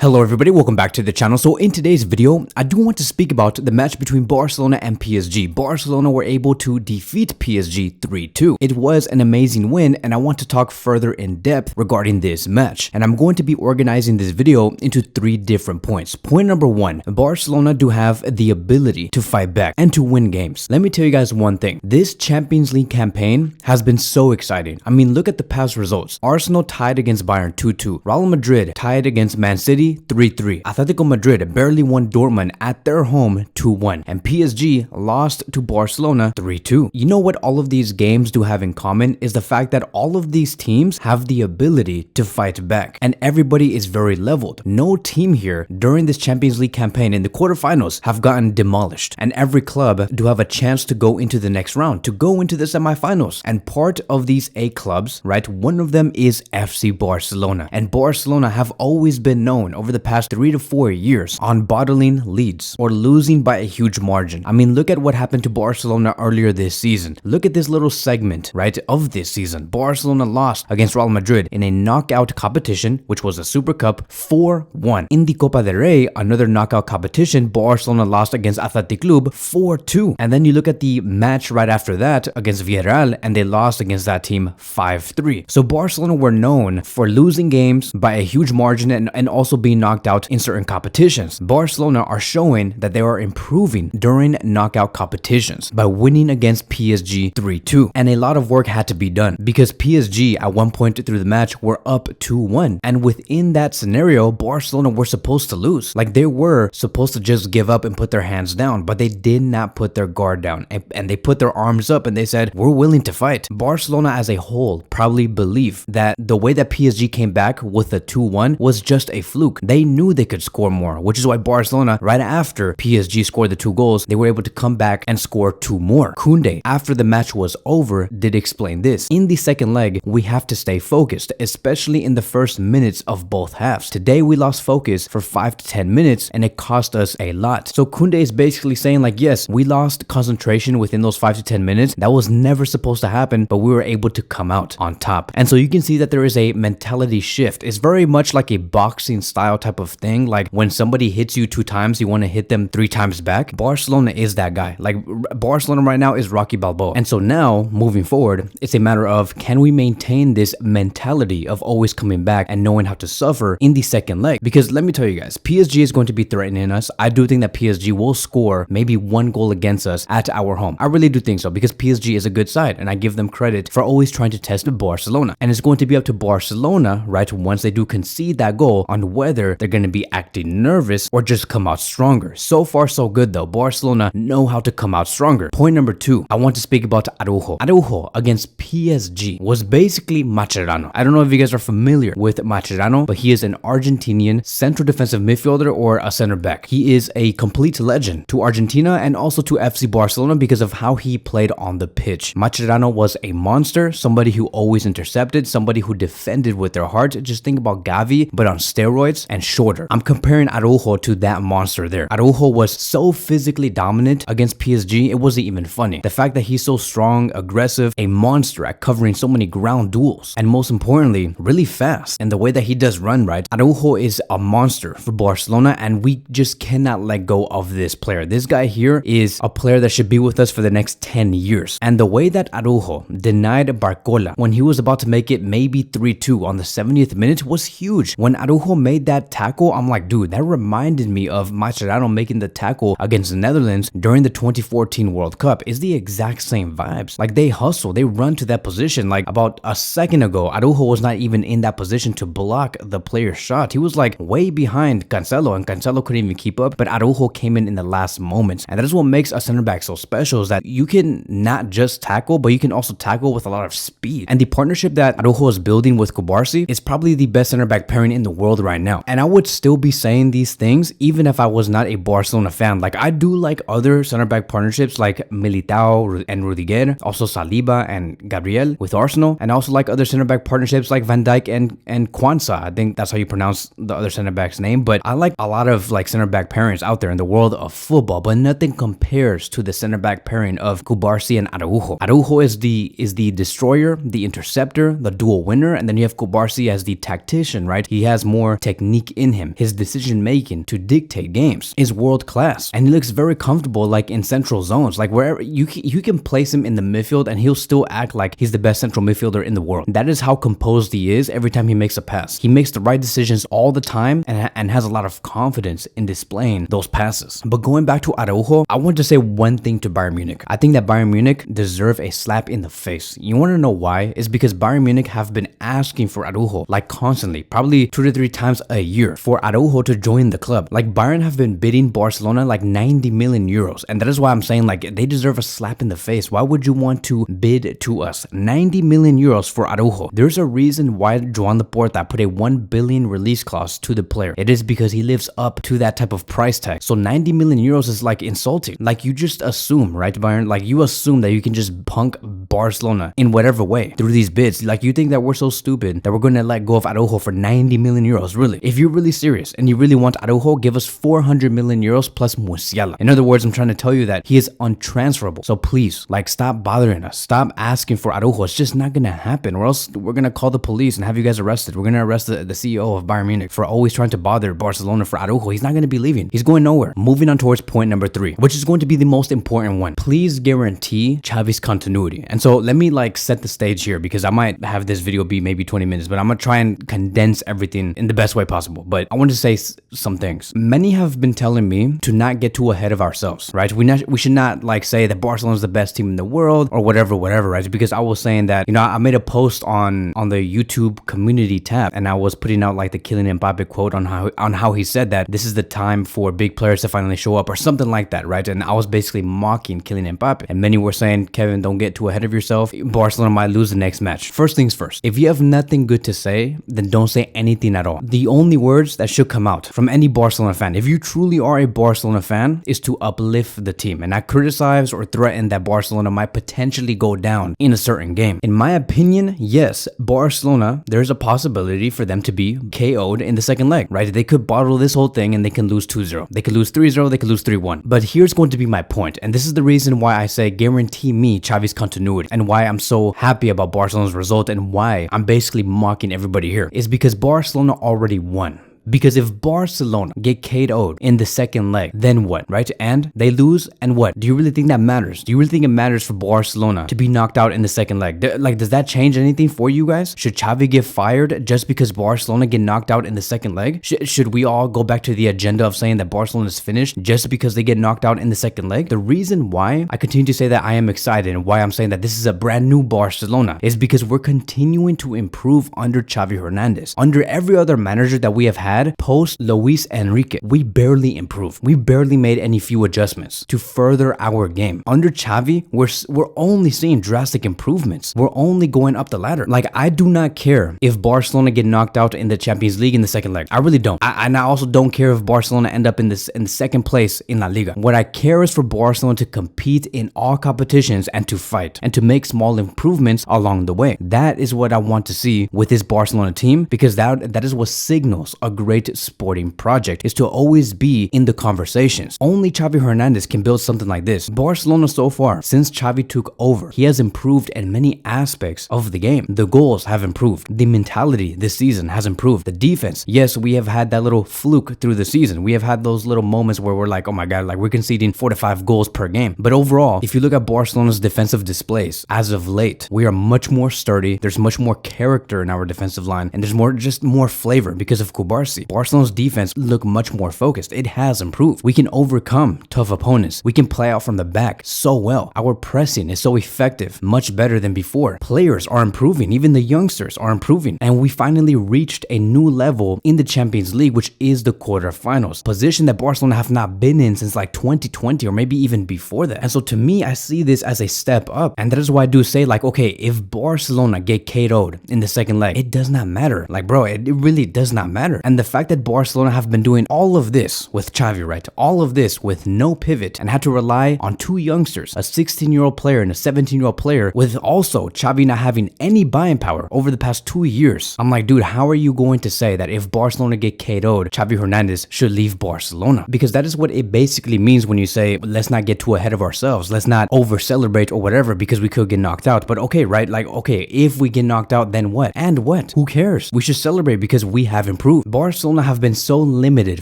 Hello everybody, welcome back to the channel. So in today's video, I do want to speak about the match between Barcelona and PSG. Barcelona were able to defeat PSG 3-2. It was an amazing win, and I want to talk further in depth regarding this match. And I'm going to be organizing this video into 3 different points. Point number 1, Barcelona do have the ability to fight back and to win games. Let me tell you guys one thing. This Champions League campaign has been so exciting. I mean, look at the past results. Arsenal tied against Bayern 2-2. Real Madrid tied against Man City 3-3. Atletico Madrid barely won Dortmund at their home 2-1. And PSG lost to Barcelona 3-2. You know what all of these games do have in common is the fact that all of these teams have the ability to fight back. And everybody is very leveled. No team here during this Champions League campaign in the quarterfinals have gotten demolished. And every club do have a chance to go into the next round, to go into the semifinals. And part of these 8 clubs, right, one of them is FC Barcelona. And Barcelona have always been known over the past 3 to 4 years on bottling leads or losing by a huge margin. I mean, look at what happened to Barcelona earlier this season. Look at this little segment, right, of this season. Barcelona lost against Real Madrid in a knockout competition, which was a Super Cup, 4-1. In the Copa del Rey, another knockout competition, Barcelona lost against Athletic Club 4-2. And then you look at the match right after that against Villarreal, and they lost against that team 5-3. So Barcelona were known for losing games by a huge margin and also being knocked out in certain competitions. Barcelona are showing that they are improving during knockout competitions by winning against PSG 3-2. And a lot of work had to be done because PSG at one point through the match were up 2-1. And within that scenario, Barcelona were supposed to lose. Like, they were supposed to just give up and put their hands down, but they did not put their guard down. And they put their arms up and they said, we're willing to fight. Barcelona as a whole probably believe that the way that PSG came back with a 2-1 was just a fluke. They knew they could score more, which is why Barcelona, right after PSG scored the 2 goals, they were able to come back and score 2 more. Koundé, after the match was over, did explain this. In the second leg, we have to stay focused, especially in the first minutes of both halves. Today, we lost focus for 5 to 10 minutes, and it cost us a lot. So Koundé is basically saying, like, yes, we lost concentration within those 5 to 10 minutes. That was never supposed to happen, but we were able to come out on top. And so you can see that there is a mentality shift. It's very much like a boxing style type of thing. Like, when somebody hits you 2 times, you want to hit them 3 times back. Barcelona is that guy. Like, Barcelona right now is Rocky Balboa. And so now, moving forward, it's a matter of, can we maintain this mentality of always coming back and knowing how to suffer in the second leg? Because let me tell you guys, PSG is going to be threatening us. I do think that PSG will score maybe 1 goal against us at our home. I really do think so, because PSG is a good side, and I give them credit for always trying to test Barcelona. And it's going to be up to Barcelona, right, once they do concede that goal, on whether they're going to be acting nervous or just come out stronger. So far, so good though. Barcelona know how to come out stronger. Point number 2, I want to speak about Araujo. Araujo against PSG was basically Mascherano. I don't know if you guys are familiar with Mascherano, but he is an Argentinian central defensive midfielder or a center back. He is a complete legend to Argentina and also to FC Barcelona because of how he played on the pitch. Mascherano was a monster, somebody who always intercepted, somebody who defended with their heart. Just think about Xavi, but on steroids and shorter. I'm comparing Araujo to that monster there. Araujo was so physically dominant against PSG, it wasn't even funny. The fact that he's so strong, aggressive, a monster at covering so many ground duels, and most importantly, really fast. And the way that he does run, right, Araujo is a monster for Barcelona, and we just cannot let go of this player. This guy here is a player that should be with us for the next 10 years. And the way that Araujo denied Barcola when he was about to make it maybe 3-2 on the 70th minute was huge. When Araujo made that tackle, I'm like, dude, that reminded me of Mascherano making the tackle against the Netherlands during the 2014 World Cup. It's the exact same vibes. Like, they hustle, they run to that position. Like, about a second ago, Araujo was not even in that position to block the player's shot. He was like way behind Cancelo, and Cancelo couldn't even keep up, but Araujo came in the last moments. And that is what makes a center back so special, is that you can not just tackle, but you can also tackle with a lot of speed. And the partnership that Araujo is building with Cubarsí is probably the best center back pairing in the world right now. And I would still be saying these things even if I was not a Barcelona fan. Like, I do like other center back partnerships like Militao and Rudiger, also Saliba and Gabriel with Arsenal, and I also like other center back partnerships like Van Dijk and Kwanzaa. I think that's how you pronounce the other center back's name. But I like a lot of like center back pairings out there in the world of football, but nothing compares to the center back pairing of Cubarsí and Araujo. Araujo is the destroyer, the interceptor, the dual winner, and then you have Cubarsí as the tactician, right? He has more technique technique in him, his decision making to dictate games is world class, and he looks very comfortable like in central zones, like wherever you can place him in the midfield and he'll still act like he's the best central midfielder in the world. That is how composed he is every time he makes a pass. He makes the right decisions all the time and has a lot of confidence in displaying those passes. But going back to Araujo, I want to say one thing to Bayern Munich. I think that Bayern Munich deserve a slap in the face. You want to know why? It's because Bayern Munich have been asking for Araujo like constantly, probably 2 to 3 times a year for Araujo to join the club. Like Bayern have been bidding Barcelona like 90 million euros, and that is why I'm saying like they deserve a slap in the face. Why would you want to bid to us 90 million euros for Araujo? There's a reason why Joan Laporta put a 1 billion release clause to the player. It is because he lives up to that type of price tag. So 90 million euros is like insulting. Like you just assume, right, Bayern? Like you assume that you can just punk Barcelona in whatever way through these bids. Like you think that we're so stupid that we're going to let go of Araujo for 90 million euros. Really? If you're really serious and you really want Araujo, give us 400 million euros plus Musiala. In other words, I'm trying to tell you that he is untransferable. So please, like, stop bothering us. Stop asking for Araujo. It's just not going to happen, or else we're going to call the police and have you guys arrested. We're going to arrest the CEO of Bayern Munich for always trying to bother Barcelona for Araujo. He's not going to be leaving. He's going nowhere. Moving on towards point number 3, which is going to be the most important one. Please guarantee Xavi's continuity. And so let me like set the stage here, because I might have this video be maybe 20 minutes, but I'm going to try and condense everything in the best way possible. But I want to say some things. Many have been telling me to not get too ahead of ourselves, right? We should not like say that Barcelona is the best team in the world or whatever, right? Because I was saying that, you know, I made a post on the YouTube community tab, and I was putting out like the Kylian Mbappe quote on how he said that this is the time for big players to finally show up or something like that, right? And I was basically mocking Kylian Mbappe, and many were saying, Kevin, don't get too ahead of yourself. Barcelona might lose the next match. First things first, if you have nothing good to say, then don't say anything at all. The only words that should come out from any Barcelona fan, if you truly are a Barcelona fan, is to uplift the team and not criticize or threaten that Barcelona might potentially go down in a certain game. In my opinion, yes, Barcelona, there's a possibility for them to be KO'd in the second leg, right? They could bottle this whole thing and they can lose 2-0. They could lose 3-0, they could lose 3-1. But here's going to be my point, and this is the reason why I say guarantee me Xavi's continuity, and why I'm so happy about Barcelona's result, and why I'm basically mocking everybody here, is because Barcelona already won. Because if Barcelona get KO'd in the second leg, then what, right? And they lose, and what? Do you really think that matters? Do you really think it matters for Barcelona to be knocked out in the second leg? Like, does that change anything for you guys? Should Xavi get fired just because Barcelona get knocked out in the second leg? Should we all go back to the agenda of saying that Barcelona is finished just because they get knocked out in the second leg? The reason why I continue to say that I am excited and why I'm saying that this is a brand new Barcelona is because we're continuing to improve under Xavi Hernandez. Under every other manager that we have had post Luis Enrique, we barely improved. We barely made any few adjustments to further our game. Under Xavi, we're only seeing drastic improvements. We're only going up the ladder. Like, I do not care if Barcelona get knocked out in the Champions League in the second leg. I really don't. And I also don't care if Barcelona end up in the second place in La Liga. What I care is for Barcelona to compete in all competitions and to fight and to make small improvements along the way. That is what I want to see with this Barcelona team, because that is what signals a great sporting project, is to always be in the conversations. Only Xavi Hernandez can build something like this. Barcelona so far, since Xavi took over, he has improved in many aspects of the game. The goals have improved. The mentality this season has improved. The defense, yes, we have had that little fluke through the season. We have had those little moments where we're like, oh my God, like we're conceding 4 to 5 goals per game. But overall, if you look at Barcelona's defensive displays as of late, we are much more sturdy. There's much more character in our defensive line, and there's just more flavor because of Kubarsi. Barcelona's defense look much more focused. It has improved. We can overcome tough opponents. We can play out from the back so well. Our pressing is so effective, much better than before. Players are improving. Even the youngsters are improving. And we finally reached a new level in the Champions League, which is the quarterfinals. Position that Barcelona have not been in since like 2020 or maybe even before that. And so to me, I see this as a step up. And that is why I do say, like, okay, if Barcelona get KO'd in the second leg, it does not matter. Like, bro, it really does not matter. And the fact that Barcelona have been doing all of this with Xavi, right? All of this with no pivot, and had to rely on 2 youngsters, a 16-year-old player and a 17-year-old player, with also Xavi not having any buying power over the past 2 years. I'm like, dude, how are you going to say that if Barcelona get KO'd, Xavi Hernandez should leave Barcelona? Because that is what it basically means when you say, let's not get too ahead of ourselves. Let's not over-celebrate or whatever because we could get knocked out. But okay, right? Like, okay, if we get knocked out, then what? And what? Who cares? We should celebrate because we have improved. Barcelona have been so limited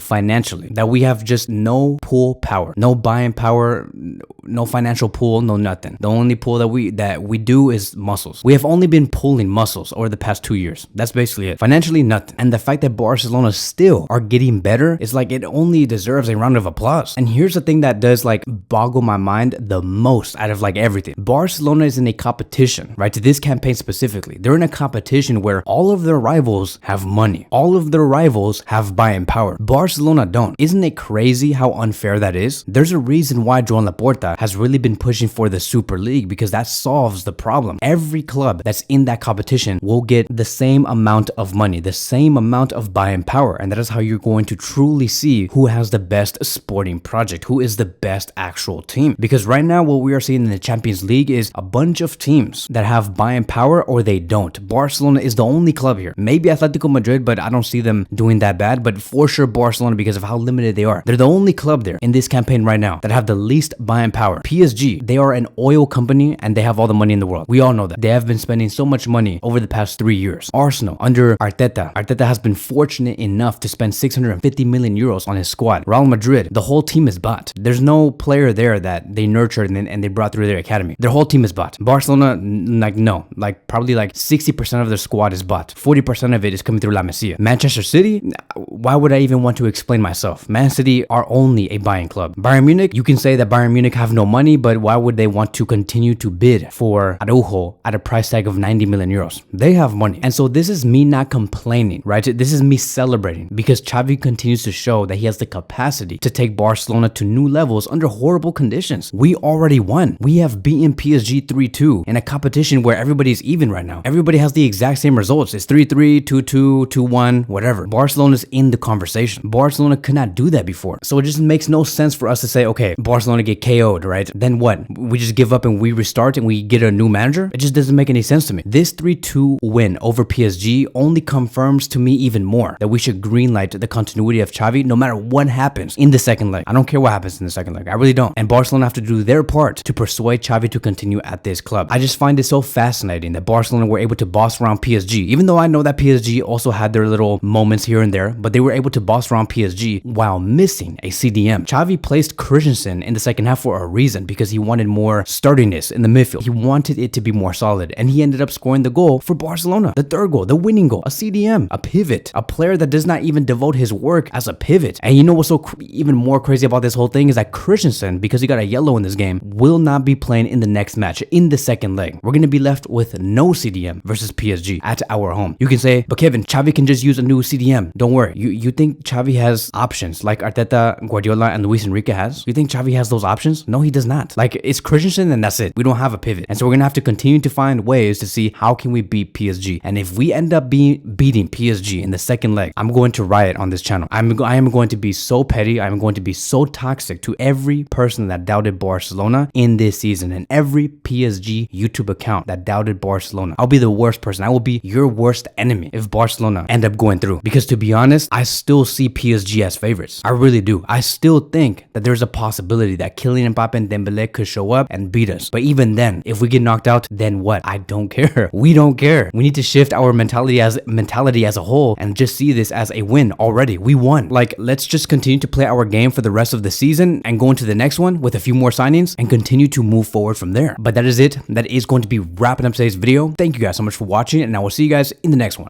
financially that we have just no pool power, no buying power, no financial pool, no nothing. The only pool that we do is muscles. We have only been pulling muscles over the past 2 years. That's basically it. Financially, nothing. And the fact that Barcelona still are getting better is like it only deserves a round of applause. And here's the thing that does like boggle my mind the most out of like everything. Barcelona is in a competition, right? To this campaign specifically, they're in a competition where all of their rivals have money. All of their rivals have buying power. Barcelona don't. Isn't it crazy how unfair that is? There's a reason why Joan Laporta has really been pushing for the Super League, because that solves the problem. Every club that's in that competition will get the same amount of money, the same amount of buying power, and that is how you're going to truly see who has the best sporting project, who is the best actual team. Because right now what we are seeing in the Champions League is a bunch of teams that have buying power or they don't. Barcelona is the only club here. Maybe Atletico Madrid, but I don't see them doing that bad, but for sure Barcelona, because of how limited they are. They're the only club there in this campaign right now that have the least buying power. PSG, they are an oil company and they have all the money in the world. We all know that. They have been spending so much money over the past 3 years. Arsenal, under Arteta has been fortunate enough to spend 650 million euros on his squad. Real Madrid, the whole team is bought. There's no player there that they nurtured and they brought through their academy. Their whole team is bought. Barcelona, probably 60% of their squad is bought. 40% of it is coming through La Masia. Manchester City, why would I even want to explain myself? Man City are only a buying club. Bayern Munich, you can say that Bayern Munich have no money, but why would they want to continue to bid for Araujo at a price tag of 90 million euros? They have money. And so this is me not complaining, right? This is me celebrating, because Xavi continues to show that he has the capacity to take Barcelona to new levels under horrible conditions. We already won. We have beaten PSG 3-2 in a competition where everybody's even right now. Everybody has the exact same results. It's 3-3, 2-2, 2-1, whatever. Barcelona's in the conversation. Barcelona could not do that before. So it just makes no sense for us to say, okay, Barcelona get KO'd, right? Then what? We just give up and we restart and we get a new manager? It just doesn't make any sense to me. This 3-2 win over PSG only confirms to me even more that we should greenlight the continuity of Xavi no matter what happens in the second leg. I don't care what happens in the second leg. I really don't. And Barcelona have to do their part to persuade Xavi to continue at this club. I just find it so fascinating that Barcelona were able to boss around PSG, even though I know that PSG also had their little moments here and there, but they were able to boss around PSG while missing a CDM. Xavi placed Christensen in the second half for a reason, because he wanted more sturdiness in the midfield. He wanted it to be more solid, and he ended up scoring the goal for Barcelona. The third goal, the winning goal, a CDM, a pivot, a player that does not even devote his work as a pivot. And you know what's so even more crazy about this whole thing is that Christensen, because he got a yellow in this game, will not be playing in the next match, in the second leg. We're going to be left with no CDM versus PSG at our home. You can say, but Kevin, Xavi can just use a new CDM. Don't worry. You think Xavi has options like Arteta, Guardiola, and Luis Enrique has? You think Xavi has those options? No, he does not. Like, it's Christensen and that's it. We don't have a pivot. And so we're going to have to continue to find ways to see how can we beat PSG. And if we end up beating PSG in the second leg, I'm going to riot on this channel. I am going to be so petty. I'm going to be so toxic to every person that doubted Barcelona in this season and every PSG YouTube account that doubted Barcelona. I'll be the worst person. I will be your worst enemy if Barcelona end up going through. Because to be honest, I still see PSG as favorites. I really do. I still think that there's a possibility that Kylian Mbappe and Dembele could show up and beat us. But even then, if we get knocked out, then what? I don't care. We don't care. We need to shift our mentality as a whole and just see this as a win already. We won. Like, let's just continue to play our game for the rest of the season and go into the next one with a few more signings and continue to move forward from there. But that is it. That is going to be wrapping up today's video. Thank you guys so much for watching, and I will see you guys in the next one.